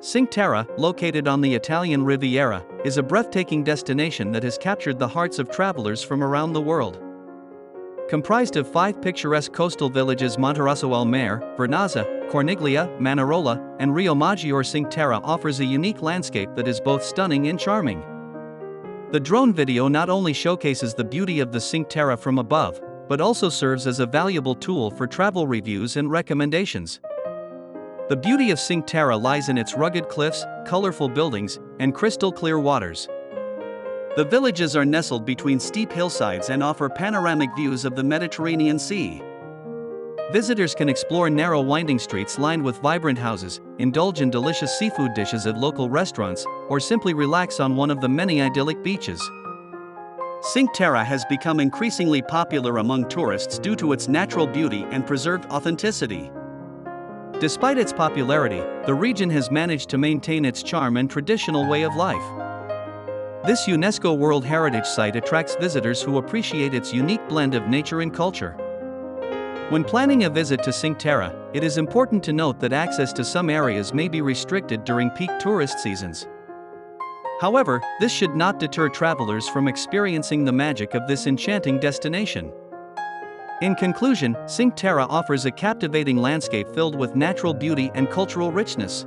Cinque Terre, located on the Italian Riviera, is a breathtaking destination that has captured the hearts of travelers from around the world. Comprised of 5 picturesque coastal villages: Monterosso al Mare, Vernazza, Corniglia, Manarola, and Riomaggiore, Cinque Terre offers a unique landscape that is both stunning and charming. The drone video not only showcases the beauty of the Cinque Terre from above, but also serves as a valuable tool for travel reviews and recommendations. The beauty of Cinque Terre lies in its rugged cliffs, colorful buildings, and crystal-clear waters. The villages are nestled between steep hillsides and offer panoramic views of the Mediterranean Sea. Visitors can explore narrow winding streets lined with vibrant houses, indulge in delicious seafood dishes at local restaurants, or simply relax on one of the many idyllic beaches. Cinque Terre has become increasingly popular among tourists due to its natural beauty and preserved authenticity. Despite its popularity, the region has managed to maintain its charm and traditional way of life. This UNESCO World Heritage Site attracts visitors who appreciate its unique blend of nature and culture. When planning a visit to Cinque Terre, it is important to note that access to some areas may be restricted during peak tourist seasons. However, this should not deter travelers from experiencing the magic of this enchanting destination. In conclusion, Cinque Terre offers a captivating landscape filled with natural beauty and cultural richness.